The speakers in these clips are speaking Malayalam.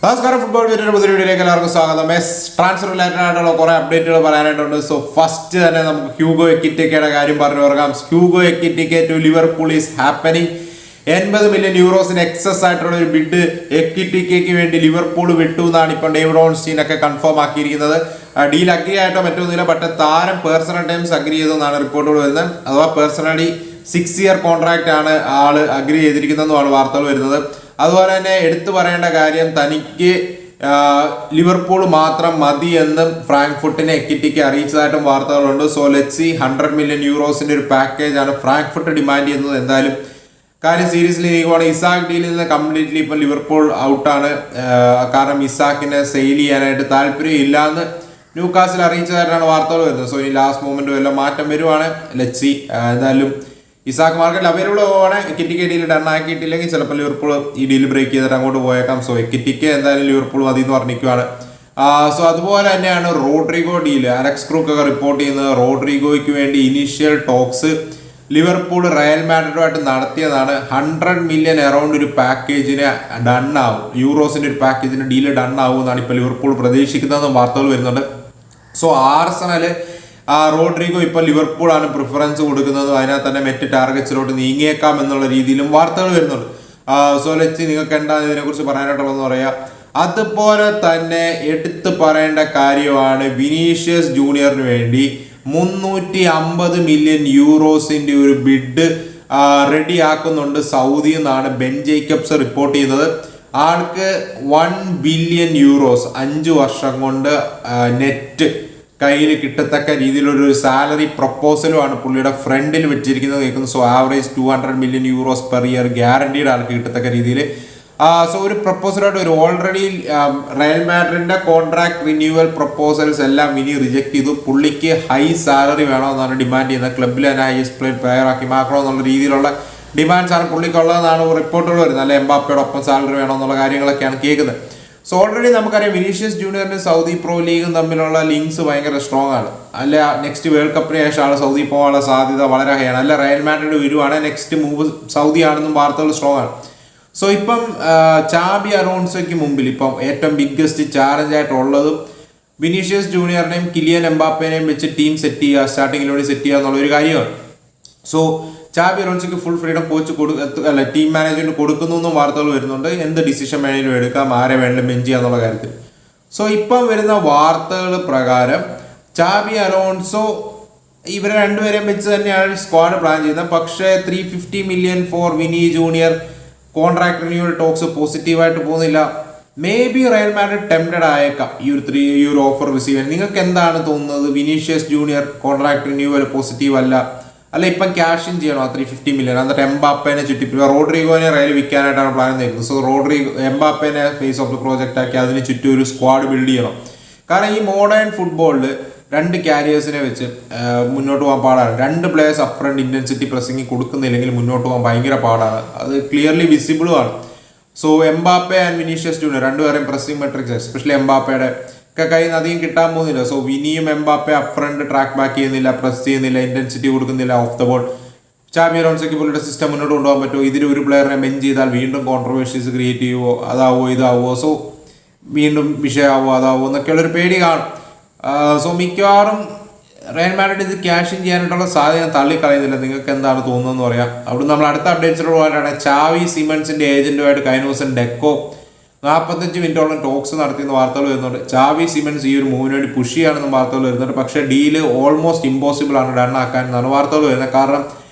നമസ്കാരം. ഫുട്ബോൾ വീഡിയോയുടെ പുതിയ വീഡിയോയിലേക്ക് എല്ലാവർക്കും സ്വാഗതം. ട്രാൻസ്ഫർ റിലേറ്റഡ് ആയിട്ടുള്ള കുറെ അപ്ഡേറ്റുകൾ പറയാനായിട്ടുണ്ട്. സോ ഫസ്റ്റ് തന്നെ നമുക്ക് ഹ്യൂഗോ എക്കിറ്റിക്കയുടെ കാര്യം പറഞ്ഞു തുടങ്ങാം. Hugo Ekitike to Liverpool is happening. 80 million യൂറോസിന് എക്സസ് ആയിട്ടുള്ള ഒരു ബിഡ് എക്കിറ്റിക്കയ്ക്ക് വേണ്ടി ലിവർപൂൾ വിട്ടു എന്നാണ് ഇപ്പോൾ ഡേവിഡ് ഓൺസ്റ്റീൻ ഒക്കെ കൺഫേം ആക്കിയിരിക്കുന്നത്. ഡീൽ അഗ്രി ആയിട്ടോ മറ്റൊന്നുമില്ല, പക്ഷേ താരം പേഴ്സണൽ ടൈംസ് അഗ്രി ചെയ്തെന്നാണ് റിപ്പോർട്ടുകൾ വരുന്നത്. അഥവാ പേഴ്സണലി 6 ഇയർ കോൺട്രാക്റ്റ് ആണ് ആള് അഗ്രി ചെയ്തിരിക്കുന്നതെന്നുമാണ് വാർത്തകൾ വരുന്നത്. അതുപോലെ തന്നെ എടുത്തു പറയേണ്ട കാര്യം, തനിക്ക് ലിവർപൂൾ മാത്രം മതി എന്നും ഫ്രാങ്ക്ഫുട്ടിനെ എക്കിറ്റിക്ക് അറിയിച്ചതായിട്ടും വാർത്തകളുണ്ട്. സോ ലെറ്റ്സ് സീ 100 മില്യൺ യൂറോസിന്റെ ഒരു പാക്കേജ് ആണ് ഫ്രാങ്ക്ഫുട്ട് ഡിമാൻഡ് ചെയ്യുന്നത്. എന്തായാലും കാര്യം സീരീസിൽ നീക്കുവാണ്. ഇസാക്ക് ഡീലിൽ നിന്ന് കംപ്ലീറ്റ്ലി ഇപ്പം ലിവർപൂൾ ഔട്ടാണ്. കാരണം ഇസാക്കിനെ സെയിൽ ചെയ്യാനായിട്ട് താല്പര്യം ഇല്ലാന്ന് ന്യൂകാസിൽ അറിയിച്ചതായിട്ടാണ് വാർത്തകൾ വരുന്നത്. സോ ഇനി ലാസ്റ്റ് മൊമെന്റ് വല്ല മാറ്റം വരുവാണ്. Let's see. എന്തായാലും ഇസാക്ക് മാർക്കറ്റിൽ അവൈലബിൾ പോവാണ്. എക്കിറ്റിക്ക് ഡീൽ ഡൺ ആക്കിയിട്ടില്ലെങ്കിൽ ചിലപ്പോൾ ലിവർപൂൾ ഈ ഡീൽ ബ്രേക്ക് ചെയ്തിട്ട് അങ്ങോട്ട് പോയേക്കാം. സോ എക്കിറ്റിക്ക് എന്തായാലും ലിവർപൂൾ മതി എന്ന് പറഞ്ഞിരിക്കുകയാണ്. സോ അതുപോലെ തന്നെയാണ് റോഡ്രിഗോ ഡീൽ. അലക്സ് ക്രൂക്ക് ഒക്കെ റിപ്പോർട്ട് ചെയ്യുന്നത് റോഡ്രിഗോയ്ക്ക് വേണ്ടി ഇനീഷ്യൽ ടോക്സ് ലിവർപൂൾ റയൽ മാഡ്രിഡുമായിട്ട് നടത്തിയതാണ്. 100 മില്യൺ അറൗണ്ട് ഒരു പാക്കേജിന് ഡൺ ആവും, യൂറോസിന്റെ ഒരു പാക്കേജിന് ഡീല് ഡൺ ആവും എന്നാണ് ഇപ്പോൾ ലിവർപൂൾ പ്രതീക്ഷിക്കുന്നതെന്നും വാർത്തകൾ വരുന്നുണ്ട്. സോ ആർസണല് റോഡ്രിഗോ ഇപ്പോൾ ലിവർപൂൾ ആണ് പ്രിഫറൻസ് കൊടുക്കുന്നതും അതിനകത്ത് തന്നെ മെറ്റ് ടാർഗറ്റ്സിലോട്ട് നീങ്ങിയേക്കാം എന്നുള്ള രീതിയിലും വാർത്തകൾ വരുന്നുണ്ട്. സോ ലെറ്റ്സ് നിങ്ങൾക്ക് എന്താണ് ഇതിനെക്കുറിച്ച് പറയാനായിട്ടുള്ളതെന്ന് പറയാം. അതുപോലെ തന്നെ എടുത്തു പറയേണ്ട കാര്യമാണ്, വിനീഷ്യസ് ജൂനിയറിന് വേണ്ടി 350 മില്യൺ യൂറോസിന്റെ ഒരു ബിഡ് റെഡി ആക്കുന്നുണ്ട് സൗദി എന്നാണ് ബെൻ ജേക്കബ്സ് റിപ്പോർട്ട് ചെയ്യുന്നത്. ആൾക്ക് 1 ബില്യൺ യൂറോസ് 5 വർഷം കൊണ്ട് നെറ്റ് കയ്യിൽ കിട്ടത്തക്ക രീതിയിലൊരു സാലറി പ്രൊപ്പോസലുമാണ് പുള്ളിയുടെ ഫ്രണ്ടിൽ വെച്ചിരിക്കുന്നത് കേൾക്കുന്നത്. So average 200 million euros per year guaranteed ആൾക്ക് കിട്ടത്തക്ക രീതിയിൽ. സോ ഒരു പ്രപ്പോസലായിട്ട് ഒരു ഓൾറെഡി റയൽ മാഡ്രിഡിന്റെ കോൺട്രാക്ട് റിന്യൂവൽ പ്രപ്പോസൽസ് എല്ലാം ഇനി റിജക്ട് ചെയ്തു. പുള്ളിക്ക് ഹൈ സാലറി വേണമെന്നാണ് ഡിമാൻഡ് ചെയ്യുന്നത്. ക്ലബിൽ തന്നെ ഹൈസ്റ്റ് പ്ലെയർ ആക്കി മാറ്റണം എന്നുള്ള രീതിയിലുള്ള ഡിമാൻഡ്സ് ആണ് പുള്ളിക്കുള്ളതെന്നാണ് റിപ്പോർട്ടുകൾ വരുന്നത്. അല്ലെ എംബാപ്പയോടൊപ്പം സാലറി വേണമെന്നുള്ള കാര്യങ്ങളൊക്കെയാണ് കേൾക്കുന്നത്. സോ ഓൾറെഡി നമുക്കറിയാം വിനീഷ്യസ് ജൂനിയറിനും സൗദി പ്രോ ലീഗും തമ്മിലുള്ള ലിങ്ക്സ് ഭയങ്കര സ്ട്രോങ് ആണ്. അല്ല നെക്സ്റ്റ് വേൾഡ് കപ്പിന് ശേഷം ആൾ സൗദി പോകാനുള്ള സാധ്യത വളരെ ഹൈ ആണ്. അല്ല റയൽ മാഡ്രിഡ് വരുവാണ്, നെക്സ്റ്റ് മൂവ് സൗദി ആണെന്നും വാർത്തകൾ സ്ട്രോങ് ആണ്. സോ ഇപ്പം ചാബി അലോൺസോയ്ക്ക് മുമ്പിൽ ഇപ്പം ഏറ്റവും ബിഗ്ഗസ്റ്റ് ചാലഞ്ച് ആയിട്ടുള്ളതും വിനീഷ്യസ് ജൂനിയറിനെയും കിലിയൻ എംബാപ്പേനെയും വെച്ച് ടീം സെറ്റ് ചെയ്യുക, സ്റ്റാർട്ടിങ്ങിലൂടെ സെറ്റ് ചെയ്യുക എന്നുള്ള ഒരു കാര്യമാണ്. സോ ചാബി അലോൺസോയ്ക്ക് full freedom coach team management കൊടുക്കുന്നു എന്നും വാർത്തകൾ വരുന്നുണ്ട്. എന്ത് ഡിസിഷൻ വേണമെങ്കിലും എടുക്കാം, ആരെ വേണമെങ്കിലും ബെഞ്ച് ചെയ്യുക എന്നുള്ള കാര്യത്തിൽ. സോ ഇപ്പം വരുന്ന വാർത്തകൾ പ്രകാരം ചാബി അലോൺസോ ഇവരെ രണ്ടുപേരെയും വെച്ച് തന്നെയാണ് സ്ക്വാഡ് പ്ലാൻ ചെയ്യുന്നത്. പക്ഷേ 350 million for Vini Junior contract renewal talks പോസിറ്റീവായിട്ട് പോകുന്നില്ല. May be Real Madrid tempted ആയേക്കാം ഈ ഒരു ഓഫർ റിസീവ് ചെയ്യാൻ. നിങ്ങൾക്ക് എന്താണ് തോന്നുന്നത്? Vinicius Junior contract renewal positive അല്ല ഇപ്പം ക്യാഷ് ഇൻ ചെയ്യണോ 350 മില്യൺ? എന്നിട്ട് എംബാപ്പേനെ ചുറ്റിപ്പിടിക്കുക, റോഡ്രിഗോനെ റയൽ വിൽക്കാനായിട്ടാണ് പ്ലാൻ ചെയ്യുന്നത്. സോ എംബാപ്പേനെ ഫേസ് ഓഫ് ദ പ്രോജക്റ്റ് ആക്കി അതിന് ചുറ്റും ഒരു സ്ക്വാഡ് ബിൽഡ് ചെയ്യണം. കാരണം ഈ മോഡേൺ ഫുട്ബോളിൽ 2 ക്യാരിയേഴ്സിനെ വെച്ച് മുന്നോട്ട് പോകാൻ പാടാണ്. 2 players up front intensity pressing കൊടുക്കുന്നില്ലെങ്കിൽ മുന്നോട്ട് പോകാൻ ഭയങ്കര പാടാണ്. അത് ക്ലിയർലി വിസിബിളും ആണ്. So Mbappe and Vinicius Junior രണ്ടുപേരെയും പ്രസിംഗ് മെട്രിക്സ് എസ്പെഷ്യലി എംബാപ്പയുടെ ഒക്കെ കയ്യിൽ നിന്ന് അധികം കിട്ടാൻ പോകുന്നില്ല. സോ വിനിയും Mbappe up front track back ചെയ്യുന്നില്ല, പ്രസ് ചെയ്യുന്നില്ല, ഇന്റൻസിറ്റി കൊടുക്കുന്നില്ല ഓഫ് ദ ബോൾ. ചാബി അലോൺസോയ്ക്ക് പുള്ളിയുടെ സിസ്റ്റം മുന്നോട്ട് കൊണ്ടുപോകാൻ പറ്റുമോ? ഇതിൽ ഒരു പ്ലെയറിനെ ബെഞ്ച് ചെയ്താൽ വീണ്ടും കോൺട്രവേഴ്സീസ് ക്രിയേറ്റ് ചെയ്യുമോ, അതാവോ ഇതാവോ, സോ വീണ്ടും വിഷയമാവോ അതാവോ എന്നൊക്കെയുള്ളൊരു പേടി കാണും. സോ മിക്കവാറും റയൽ മാഡ്രിഡ് ഇത് ക്യാഷ് ഇൻ ചെയ്യാനായിട്ടുള്ള സാധ്യത തള്ളിക്കളയുന്നില്ല. നിങ്ങൾക്ക് എന്താണ് തോന്നുന്നതെന്ന് പറയാം. അവിടെ നമ്മൾ അടുത്ത അപ്ഡേറ്റ്സിലോട് പോകാനാണ്. ചാവി സിമൻസിന്റെ ഏജന്റുമായിട്ട് കഴിഞ്ഞ ദിവസം ഡെക്കോ 45 മിനിറ്റോളം ടോക്സ് നടത്തിയെന്ന് വാർത്തകൾ വരുന്നുണ്ട്. ചാവി സിമൻസ് ഈ ഒരു മൂവിന് വേണ്ടി പുഷ് ചെയ്യാണെന്നും വാർത്തകൾ വരുന്നുണ്ട്. പക്ഷേ ഡീല് ഓൾമോസ്റ്റ് ഇമ്പോസിബിൾ ആണ് ഡൺ ആക്കാൻ എന്നാണ് വാർത്തകൾ വരുന്നത്. കാരണം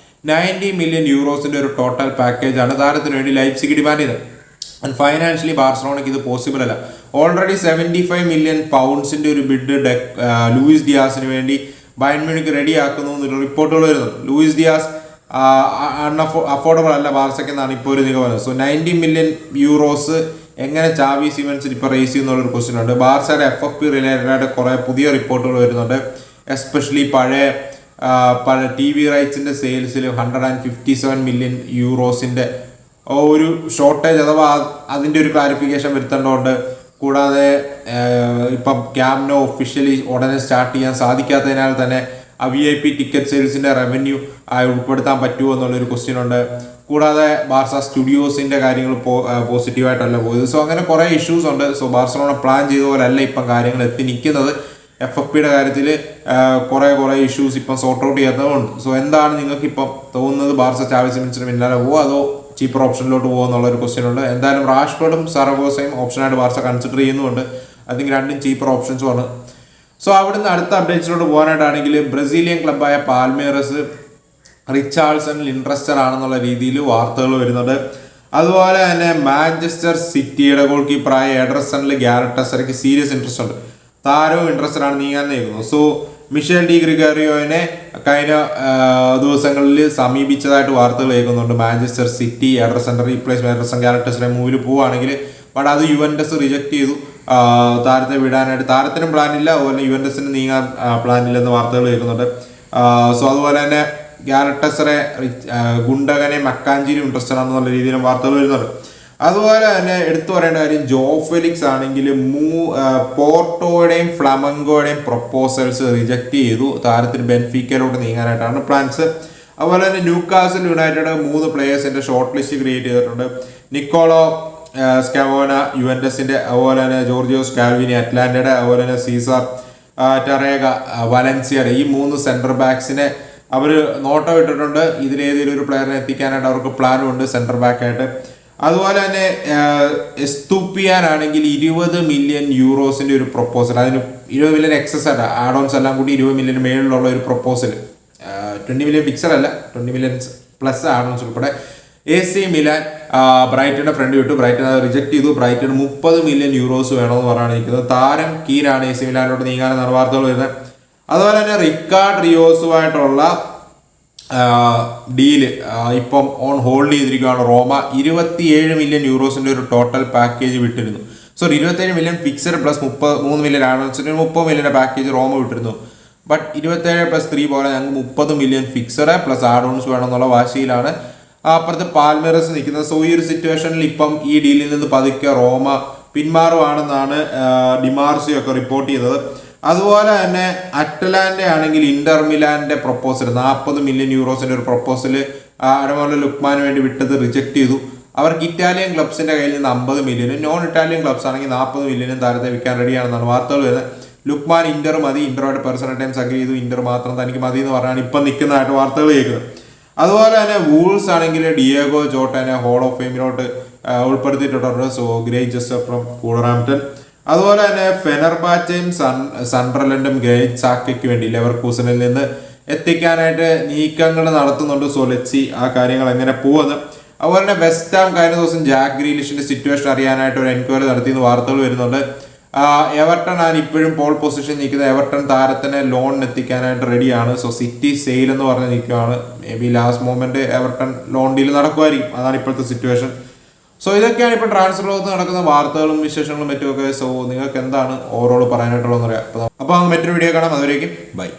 90 മില്യൺ യൂറോസിന്റെ ഒരു ടോട്ടൽ പാക്കേജ് ആണ് താരത്തിന് വേണ്ടി ലൈപ്സിഗ് ഡിമാൻഡ് ചെയ്തത്. ആൻഡ് ഫൈനാൻഷ്യലി ബാർസലോണയ്ക്ക് ഇത് പോസിബിൾ അല്ല. ഓൾറെഡി 75 മില്യൺ പൗണ്ട്സിന്റെ ഒരു ബിഡ് ലൂയിസ് ഡിയാസിന് വേണ്ടി ബയൺ മ്യൂണിക്ക് റെഡി ആക്കുന്നു എന്നൊരു റിപ്പോർട്ടുകൾ വരുന്നുണ്ട്. ലൂയിസ് ഡിയാസ് അഫോർഡബിൾ അല്ല ബാർസയ്ക്ക് എന്നാണ് ഇപ്പോൾ ഒരു നിഗമനം. സോ 90 മില്യൺ യൂറോസ് എങ്ങനെ ചാവി സിമൻസിൽ ഇപ്പോൾ റേസ് ചെയ്യുന്നുള്ളൊരു ക്വസ്റ്റ്യൻ ഉണ്ട്. ബാർസയുടെ FFP റിലേറ്റഡ് ആയിട്ട് കുറേ പുതിയ റിപ്പോർട്ടുകൾ വരുന്നുണ്ട്. എസ്പെഷ്യലി പഴയ TV റൈറ്റ്സിന്റെ സെയിൽസിൽ 157 മില്യൺ യൂറോസിന്റെ ഒരു ഷോർട്ടേജ് അഥവാ അതിൻ്റെ ഒരു ക്ലാരിഫിക്കേഷൻ വരുത്തേണ്ടതുണ്ട്. കൂടാതെ ഇപ്പം ക്യാമ്നോ ഒഫീഷ്യലി ഉടനെ സ്റ്റാർട്ട് ചെയ്യാൻ സാധിക്കാത്തതിനാൽ തന്നെ VIP ടിക്കറ്റ് സെയിൽസിന്റെ റവന്യൂ ഉൾപ്പെടുത്താൻ പറ്റുമോ എന്നുള്ളൊരു ക്വസ്റ്റ്യൻ ഉണ്ട്. കൂടാതെ ബാർസ സ്റ്റുഡിയോസിൻ്റെ കാര്യങ്ങൾ പോസിറ്റീവായിട്ടല്ല പോയത്. സോ അങ്ങനെ കുറേ ഇഷ്യൂസ് ഉണ്ട്. സോ ബാർസലോണ പ്ലാൻ ചെയ്ത പോലെ അല്ല ഇപ്പം കാര്യങ്ങൾ എത്തി നിൽക്കുന്നത്. FFPയുടെ കാര്യത്തിൽ കുറേ ഇഷ്യൂസ് ഇപ്പം സോർട്ട് ഔട്ട് ചെയ്യാത്തതുകൊണ്ട്. സോ എന്താണ് നിങ്ങൾക്ക് ഇപ്പം തോന്നുന്നത്? ബാർസ ചാവി സിമൻസിന് പിന്നാലെ പോവോ അതോ ചീപ്പർ ഓപ്ഷനിലോട്ട് പോകുമോ എന്നുള്ളൊരു ക്വസ്റ്റ്യൻ ഉണ്ട്. എന്തായാലും റാഷ്ഫോർഡും സറഗോസയും ഓപ്ഷനായിട്ട് ബാർസ കൺസിഡർ ചെയ്യുന്നുണ്ട്. ഐ തിങ്ക് രണ്ടും ചീപ്പർ ഓപ്ഷൻസുമാണ്. സോ അവിടുന്ന് അടുത്ത അപ്ഡേറ്റ്സിലോട്ട് പോകാനായിട്ടാണെങ്കിൽ ബ്രസീലിയൻ ക്ലബ്ബായ പാൽമേറസ് റിച്ചാർഡ്സണിൽ ഇൻട്രസ്റ്റഡ് ആണെന്നുള്ള രീതിയിൽ വാർത്തകൾ വരുന്നുണ്ട്. അതുപോലെ തന്നെ മാഞ്ചസ്റ്റർ സിറ്റിയുടെ ഗോൾ കീപ്പറായ എഡർസണിൽ ഗ്യാരറ്റ് ടെസറയ്ക്ക് സീരിയസ് ഇൻട്രസ്റ്റ് ഉണ്ട്. താരവും ഇൻട്രസ്റ്റഡ് ആണ് നീങ്ങാൻ നീക്കുന്നു. സോ മിഷേൽ ഡി ഗ്രിഗോറിയോനെ കഴിഞ്ഞ ദിവസങ്ങളിൽ സമീപിച്ചതായിട്ട് വാർത്തകൾ കേൾക്കുന്നുണ്ട്. മാഞ്ചസ്റ്റർ സിറ്റി എഡർസന്റെ റീപ്ലേസ്മെന്റ് എഡർസൺ ഗ്യാരറ്റ് ടെസറെ മൂവിൽ പോവുകയാണെങ്കിൽ, ബട്ട് അത് യുവന്റസ് റിജക്ട് ചെയ്തു. താരത്തെ വിടാനായിട്ട് താരത്തിനും പ്ലാനില്ല, അതുപോലെ യുവന്റസിന് നീങ്ങാൻ പ്ലാനില്ലെന്ന് വാർത്തകൾ കേൾക്കുന്നുണ്ട്. സോ അതുപോലെ തന്നെ ഗ്യാരറ്റ് ടെസറെ ഗുണ്ടകനെ മക്കാഞ്ചിനും ഇൻട്രസ്റ്റഡ് ആണെന്നുള്ള രീതിയിലും വാർത്തകൾ വരുന്നുണ്ട്. അതുപോലെ തന്നെ എടുത്തു പറയേണ്ട കാര്യം ജോ ഫെലിക്സ് ആണെങ്കിൽ പോർട്ടോയുടെയും ഫ്ലമങ്കോയുടെയും പ്രൊപ്പോസൽസ് റിജക്ട് ചെയ്തു. താരത്തിന് ബെൻഫിക്കയിലോട്ട് നീങ്ങാനായിട്ടാണ് പ്ലാൻസ്. അതുപോലെ തന്നെ ന്യൂകാസിൽ യുണൈറ്റഡ് 3 പ്ലേയേഴ്സിന്റെ ഷോർട്ട് ലിസ്റ്റ് ക്രിയേറ്റ് ചെയ്തിട്ടുണ്ട്. നിക്കോളോ സ്കാവോന യുവന്റസിന്റെ, അതുപോലെ തന്നെ ജോർജിയോ സ്കാൽവിനി അറ്റ്ലാന്റയുടെ, അതുപോലെ തന്നെ സീസർ ടെറേഗ വലൻസിയയുടെ, ഈ 3 സെന്റർ ബാക്സിനെ അവർ നോട്ടം ഇട്ടിട്ടുണ്ട്. ഇതിലേതെങ്കിലും ഒരു പ്ലെയറിനെ എത്തിക്കാനായിട്ട് അവർക്ക് പ്ലാനും ഉണ്ട് സെന്റർ ബാക്കായിട്ട്. അതുപോലെ തന്നെ എസ്തൂപ്പിയാനാണെങ്കിൽ 20 മില്യൺ യൂറോസിന്റെ ഒരു പ്രൊപ്പോസൽ, അതിന് 20 മില്യൺ എക്സസ് ആയിട്ട് ആഡോൺസ് എല്ലാം കൂടി 20 മില്യൺ മേളിലുള്ള ഒരു പ്രൊപ്പോസൽ, 20 മില്യൺ ഫിക്സഡ് അല്ല, 20 മില്യൺ പ്ലസ് ആഡോൺസ് ഉൾപ്പെടെ AC മിലാൻ ബ്രൈറ്റന്റെ ഫ്രണ്ട് വിട്ടു. ബ്രൈറ്റൻ അത് റിജക്ട് ചെയ്തു. ബ്രൈറ്റൺ 30 മില്യൺ യൂറോസ് വേണമെന്ന് പറഞ്ഞിരിക്കുന്നത്. താരം കീരാണ് AC മിലാനിലോട്ട് നീങ്ങാനെന്നാണ് വാർത്തകൾ വരുന്നത്. അതുപോലെ തന്നെ റിക്കാർഡ് റിയോസുമായിട്ടുള്ള ഡീല് ഇപ്പം ഓൺ ഹോൾഡ് ചെയ്തിരിക്കുകയാണ് റോമ. 27 മില്യൺ യൂറോസിന്റെ ഒരു ടോട്ടൽ പാക്കേജ് വിട്ടിരുന്നു. Sorry, 27 million fixed plus 3 million ആഡോൺസിന് 30 മില്യൻ്റെ പാക്കേജ് റോമ വിട്ടിരുന്നു. ബട്ട് 27+3 പോലെ ഞങ്ങൾക്ക് 30 മില്യൺ ഫിക്സഡ് പ്ലസ് ആഡോൺസ് വേണമെന്നുള്ള വാശിയിലാണ് അപ്പുറത്ത് പാൽമേറസ് നിൽക്കുന്നത്. സോ ഈ ഒരു സിറ്റുവേഷനിൽ ഇപ്പം ഈ ഡീലിൽ നിന്ന് പതുക്കെ റോമ പിന്മാറുവാണെന്നാണ് ഡിമാർസിയോ ഒക്കെ റിപ്പോർട്ട് ചെയ്തത്. അതുപോലെ തന്നെ അറ്റലാന്റ ആണെങ്കിൽ ഇന്റർ മിലാന്റെ പ്രൊപ്പോസൽ 40 മില്യൺ യൂറോസിന്റെ ഒരു പ്രൊപ്പോസൽ അഡമോല ലുക്മാന് വേണ്ടി വിട്ടത് റിജക്ട് ചെയ്തു. അവർക്ക് ഇറ്റാലിയൻ ക്ലബ്സിന്റെ കയ്യിൽ നിന്ന് 50 മില്യനും നോൺ ഇറ്റാലിയൻ ക്ലബ്സ് ആണെങ്കിൽ 40 മില്യനും താരത്തെ വിൽക്കാൻ റെഡിയാണെന്നാണ് വാർത്തകൾ വരുന്നത്. ലുക്മാൻ ഇന്റർ മതി, ഇന്ററുമായിട്ട് പേഴ്സണൽ ടൈംസ് അഗ്രി ചെയ്തു, ഇന്റർ മാത്രം തനിക്ക് മതി എന്ന് പറഞ്ഞാണ് ഇപ്പം നിൽക്കുന്നതായിട്ട് വാർത്തകൾ കേൾക്കുന്നത്. അതുപോലെ തന്നെ വൂൾസ് ആണെങ്കിൽ ഡിയേഗോ ജോട്ടനെ ഹോൾ ഓഫ് ഫെയിമിലോട്ട് ഉൾപ്പെടുത്തിയിട്ടുണ്ട്. So great gesture from Wolverhampton. അതുപോലെ തന്നെ ഫെനർബാച്ചയും സൺഡർലൻഡും ഗ്രേറ്റ് സാക്കയ്ക്ക് വേണ്ടി ലെവർകൂസനിൽ നിന്ന് എത്തിക്കാനായിട്ട് നീക്കങ്ങൾ നടത്തുന്നുണ്ട്. സോ ലെറ്റ്സ് സീ ആ കാര്യങ്ങൾ എങ്ങനെ പോകുന്നത്. അതുപോലെ തന്നെ വെസ്റ്റ് ഹാം കഴിഞ്ഞ ദിവസം ജാക്ക് ഗ്രീലിഷിന്റെ സിറ്റുവേഷൻ അറിയാനായിട്ട് ഒരു എൻക്വയറി നടത്തിയെന്ന് വാർത്തകൾ വരുന്നുണ്ട്. എവർട്ടൺ ആണ് ഇപ്പോഴും പോൾ പൊസിഷൻ നിൽക്കുന്നത്. എവർട്ടൺ താരത്തിനെ ലോണിന് എത്തിക്കാനായിട്ട് റെഡിയാണ്. സോ സിറ്റി സെയിൽ എന്ന് പറഞ്ഞ് നിൽക്കുകയാണ്. May be last moment Everton loan deal നടക്കുമായിരിക്കും. അതാണ് ഇപ്പോഴത്തെ സിറ്റുവേഷൻ. സോ ഇതൊക്കെയാണ് ഇപ്പോൾ ട്രാൻസ്ഫർ ലോകത്ത് നടക്കുന്ന വാർത്തകളും വിശേഷങ്ങളും മറ്റുമൊക്കെ. സോ നിങ്ങൾക്ക് എന്താണ് ഓവറോൾ പറയാനായിട്ടുള്ളതെന്ന് അറിയാം. അപ്പോൾ മറ്റൊരു വീഡിയോ കാണാം. അതുവരേക്കും ബൈ.